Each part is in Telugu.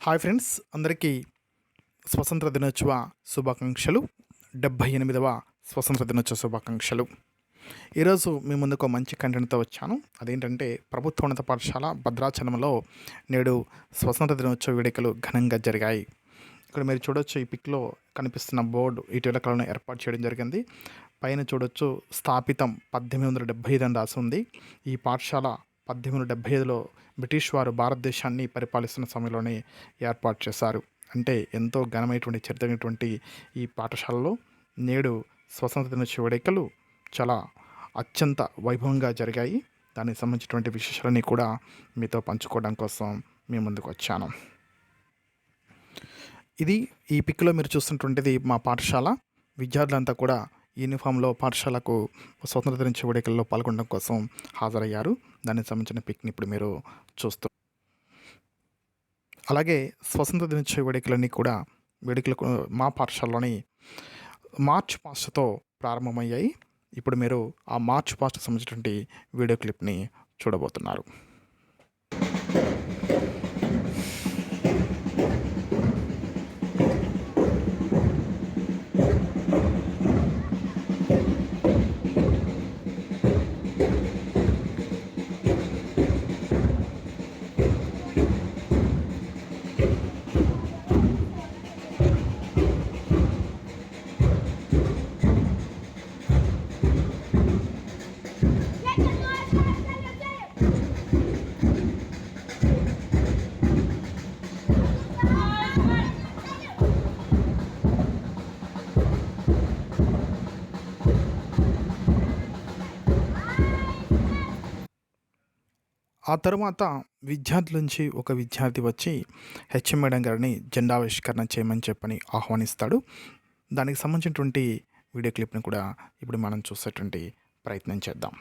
హాయ్ ఫ్రెండ్స్, అందరికీ స్వతంత్ర దినోత్సవ శుభాకాంక్షలు. 78వ స్వతంత్ర దినోత్సవ శుభాకాంక్షలు. ఈరోజు మీ ముందుకు ఒక మంచి కంటెంట్తో వచ్చాను. అదేంటంటే ప్రభుత్వోన్నత పాఠశాల భద్రాచలంలో నేడు స్వతంత్ర దినోత్సవ వేడుకలు ఘనంగా జరిగాయి. ఇక్కడ మీరు చూడొచ్చు, ఈ పిక్లో కనిపిస్తున్న బోర్డు ఇటీవల కాలంలో ఏర్పాటు చేయడం జరిగింది. పైన చూడొచ్చు స్థాపితం 1875 అని రాసి ఉంది. ఈ పాఠశాల 1875లో బ్రిటిష్ వారు భారతదేశాన్ని పరిపాలిస్తున్న సమయంలోనే ఏర్పాటు చేశారు. అంటే ఎంతో ఘనమైనటువంటి చరిత్రమైనటువంటి ఈ పాఠశాలలో నేడు స్వతంత్ర దినోత్సవ వేడుకలు చాలా అత్యంత వైభవంగా జరిగాయి. దానికి సంబంధించినటువంటి విశేషాలన్నీ కూడా మీతో పంచుకోవడం కోసం మీ ముందుకు వచ్చాను. ఈ పిక్లో మీరు చూస్తున్నటువంటిది మా పాఠశాల. విద్యార్థులంతా కూడా యూనిఫామ్లో పాఠశాలకు స్వతంత్ర దినోత్సవ వేడుకల్లో పాల్గొనడం కోసం హాజరయ్యారు. దానికి సంబంధించిన పిక్ని ఇప్పుడు మీరు చూస్తూ, అలాగే స్వతంత్ర దినోత్సవ వేడుకలకు మా పాఠశాలలోని మార్చ్ పాస్ట్తో ప్రారంభమయ్యాయి. ఇప్పుడు మీరు ఆ మార్చ్ పాస్ట్ సంబంధించినటువంటి వీడియో క్లిప్ని చూడబోతున్నారు. ఆ తరువాత విద్యార్థుల నుంచి ఒక విద్యార్థి వచ్చి హెచ్ఎం మేడం గారిని జెండావిష్కరణ చేయమని చెప్పని ఆహ్వానిస్తాడు. దానికి సంబంధించినటువంటి వీడియో క్లిప్ని కూడా ఇప్పుడు మనం చూసేటువంటి ప్రయత్నం చేద్దాం.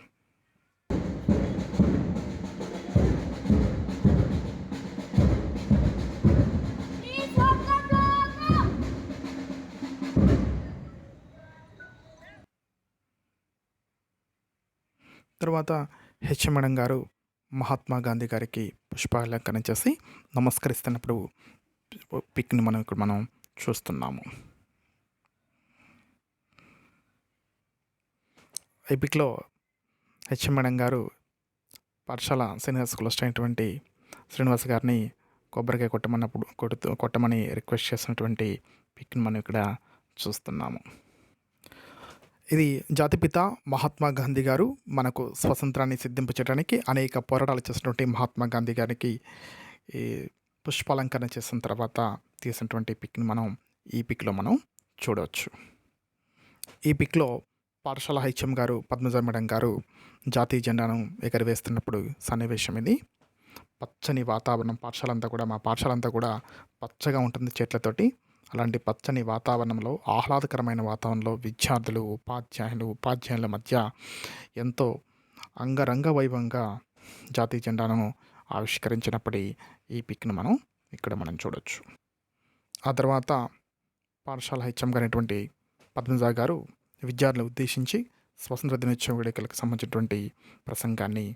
తర్వాత హెచ్ఎం మేడం గారు మహాత్మా గాంధీ గారికి పుష్పాలంకరణ చేసి నమస్కరిస్తున్నప్పుడు పిక్ని మనం చూస్తున్నాము. ఈ పిక్లో హెచ్ఎం మేడం గారు పాఠశాల సీనియర్ స్కూల్ అయినటువంటి శ్రీనివాస్ గారిని కొబ్బరికాయ కొట్టమని రిక్వెస్ట్ చేసినటువంటి పిక్ని మనం ఇక్కడ చూస్తున్నాము. ఇది జాతిపిత మహాత్మా గాంధీ గారు మనకు స్వతంత్రాన్ని సిద్ధింపచేయడానికి అనేక పోరాటాలు చేసినటువంటి మహాత్మా గాంధీ గారికి ఈ పుష్పాలంకరణ చేసిన తర్వాత తీసినటువంటి పిక్ని ఈ పిక్లో మనం చూడవచ్చు. ఈ పిక్లో పాఠశాల హెచ్ఎం గారు పద్మజ మేడం గారు జాతీయ జెండాను ఎగరవేస్తున్నప్పుడు సన్నివేశం ఇది. పచ్చని వాతావరణం, మా పాఠశాల అంతా కూడా పచ్చగా ఉంటుంది చెట్లతోటి. అలాంటి పచ్చని వాతావరణంలో, ఆహ్లాదకరమైన వాతావరణంలో విద్యార్థులు, ఉపాధ్యాయుల మధ్య ఎంతో అంగరంగ వైభవంగా జాతీయ జెండాను ఆవిష్కరించినప్పటి ఈ పిక్ను మనం చూడవచ్చు. ఆ తర్వాత పాఠశాల హెచ్ఎం గారైనటువంటి పద్మజ గారు విద్యార్థులను ఉద్దేశించి స్వతంత్ర దినోత్సవ వేడుకలకు సంబంధించినటువంటి ప్రసంగాన్ని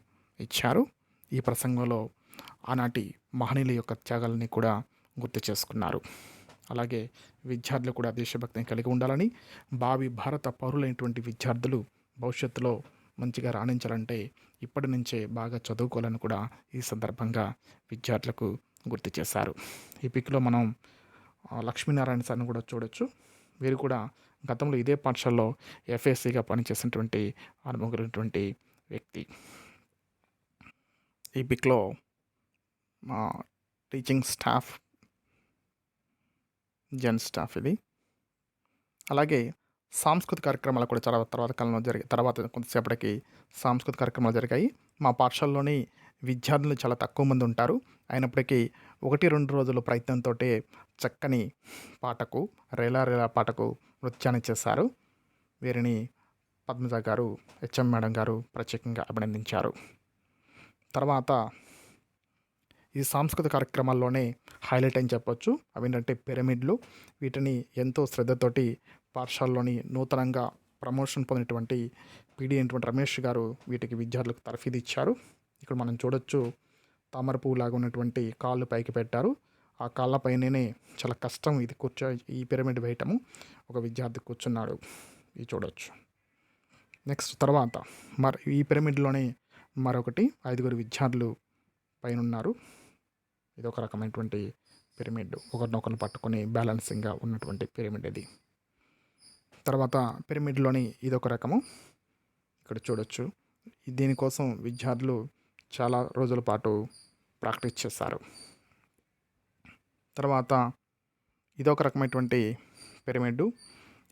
ఇచ్చారు. ఈ ప్రసంగంలో ఆనాటి మహనీయుల యొక్క త్యాగాలని కూడా గుర్తు చేసుకున్నారు. అలాగే విద్యార్థులు కూడా దేశభక్తిని కలిగి ఉండాలని, భావి భారత పౌరులైనటువంటి విద్యార్థులు భవిష్యత్తులో మంచిగా రాణించాలంటే ఇప్పటి నుంచే బాగా చదువుకోవాలని కూడా ఈ సందర్భంగా విద్యార్థులకు గుర్తు చేశారు. ఈ పిక్లో మనం లక్ష్మీనారాయణ సార్ని కూడా చూడొచ్చు. వీరు కూడా గతంలో ఇదే పాఠశాలలో ఎఫ్ఎస్సిగా పనిచేసినటువంటి అనుభవమైనటువంటి వ్యక్తి. ఈ పిక్లో మా టీచింగ్ స్టాఫ్, జెన్ స్టాఫ్ ఇది. అలాగే సాంస్కృతిక కార్యక్రమాలు కూడా తర్వాత కొంతసేపటికి సాంస్కృతిక కార్యక్రమాలు జరిగాయి. మా పాఠశాలలోని విద్యార్థులు చాలా తక్కువ మంది ఉంటారు. అయినప్పటికీ 1-2 రోజుల ప్రయత్నంతో చక్కని పాటకు, రేలా పాటకు నృత్యాన్ని చేశారు. వీరిని పద్మజ గారు, హెచ్ఎం మేడం గారు ప్రత్యేకంగా అభినందించారు. తర్వాత ఈ సాంస్కృతిక కార్యక్రమాల్లోనే హైలైట్ అని చెప్పొచ్చు. అవేంటంటే పిరమిడ్లు. వీటిని ఎంతో శ్రద్ధతోటి పాఠశాలలోని నూతనంగా ప్రమోషన్ పొందినటువంటి పీడీ అయినటువంటి రమేష్ గారు వీటికి విద్యార్థులకు తర్ఫీదు ఇచ్చారు. ఇక్కడ మనం చూడొచ్చు, తామర పువ్వు లాగా ఉన్నటువంటి కాళ్ళు పైకి పెట్టారు. ఆ కాళ్ళపైననే చాలా కష్టం ఇది ఈ పిరమిడ్ వేయటము. ఒక విద్యార్థి కూర్చున్నాడు, ఇది చూడొచ్చు. నెక్స్ట్ తర్వాత ఈ పిరమిడ్లోనే మరొకటి 5 విద్యార్థులు పైన ఉన్నారు. ఇది ఒక రకమైనటువంటి పిరమిడ్, ఒకరినొకరిని పట్టుకొని బ్యాలెన్సింగ్గా ఉన్నటువంటి పిరమిడ్ ఇది. తర్వాత పిరమిడ్లోని ఇదొక రకము, ఇక్కడ చూడొచ్చు. దీనికోసం విద్యార్థులు చాలా రోజుల పాటు ప్రాక్టీస్ చేశారు. తర్వాత ఇదొక రకమైనటువంటి పిరమిడ్.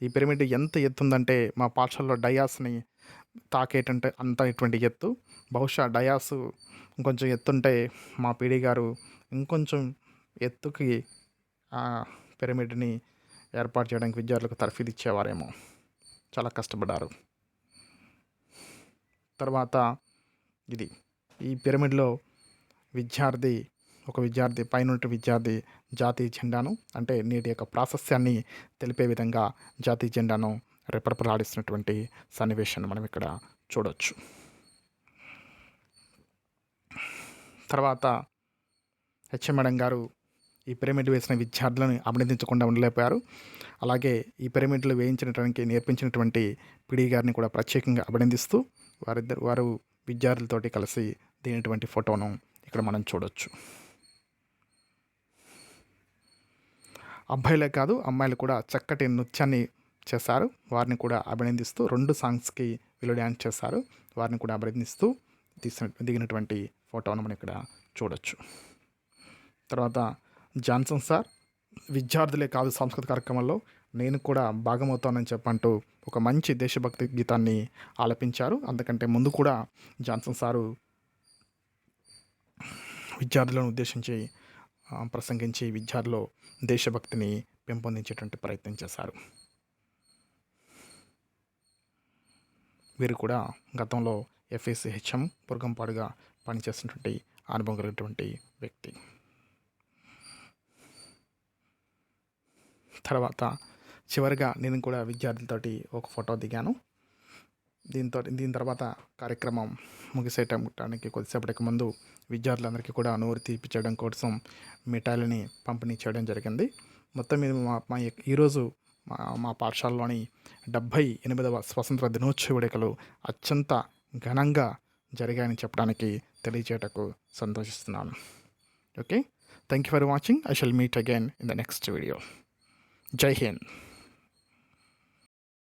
ఈ పిరమిడ్ ఎంత ఎత్తుందంటే మా పాఠశాలలో డయాస్ని తాకేటంటే అంత ఇటువంటి ఎత్తు. బహుశా డయాస్ ఇంకొంచెం ఎత్తుంటే మా పీడీ గారు ఇంకొంచెం ఎత్తుకి ఆ పిరమిడ్ని ఏర్పాటు చేయడానికి విద్యార్థులకు తర్ఫీదు ఇచ్చేవారేమో. చాలా కష్టపడ్డారు. తర్వాత ఈ పిరమిడ్లో ఒక విద్యార్థి పైన విద్యార్థి జాతీయ జెండాను, అంటే నేటి యొక్క ప్రాశస్యాన్ని తెలిపే విధంగా జాతీయ జెండాను రెపరెపలాడిస్తున్నటువంటి సన్నివేశాన్ని మనం ఇక్కడ చూడవచ్చు. తర్వాత హెచ్ఎం మేడం గారు ఈ పిరమిడ్ వేసిన విద్యార్థులను అభినందించకుండా ఉండలేకపోయారు. అలాగే ఈ పిరమిడ్లు నేర్పించినటువంటి పిడి గారిని కూడా ప్రత్యేకంగా అభినందిస్తూ వారు విద్యార్థులతోటి కలిసి దిగినటువంటి ఫోటోను ఇక్కడ మనం చూడొచ్చు. అబ్బాయిలే కాదు అమ్మాయిలు కూడా చక్కటి నృత్యాన్ని చేశారు. వారిని కూడా అభినందిస్తూ 2 సాంగ్స్కి వీళ్ళు డ్యాన్స్ చేశారు. వారిని కూడా అభినందిస్తూ దిగినటువంటి ఫోటోను మనం ఇక్కడ చూడొచ్చు. తర్వాత జాన్సన్ సార్ విద్యార్థులే కాదు సాంస్కృతిక కార్యక్రమంలో నేను కూడా భాగమవుతానని చెప్పంటూ ఒక మంచి దేశభక్తి గీతాన్ని ఆలపించారు. అందుకంటే ముందు కూడా జాన్సన్ సారు విద్యార్థులను ఉద్దేశించి ప్రసంగించి విద్యార్థుల్లో దేశభక్తిని పెంపొందించేటువంటి ప్రయత్నం చేశారు. వీరు కూడా గతంలో ఎఫ్ఎస్సి హెచ్ఎం పురగంపాడుగా పనిచేస్తున్నటువంటి అనుభవం కలిగినటువంటి వ్యక్తి. తర్వాత చివరిగా నేను కూడా విద్యార్థులతోటి ఒక ఫోటో దిగాను. దీని తర్వాత కార్యక్రమం ముగిసేయటానికి కొద్దిసేపటికి ముందు విద్యార్థులందరికీ కూడా నోరు తీపిచ్చడం కోసం మిఠాయిలని పంపిణీ చేయడం జరిగింది. మొత్తం మీద ఈరోజు మా పాఠశాలలోని 78వ స్వతంత్ర దినోత్సవ వేడుకలు అత్యంత ఘనంగా జరిగాయని చెప్పడానికి తెలియజేయటకు సంతోషిస్తున్నాను. Okay, thank you for watching. I shall meet again in the next video. జై హింద్.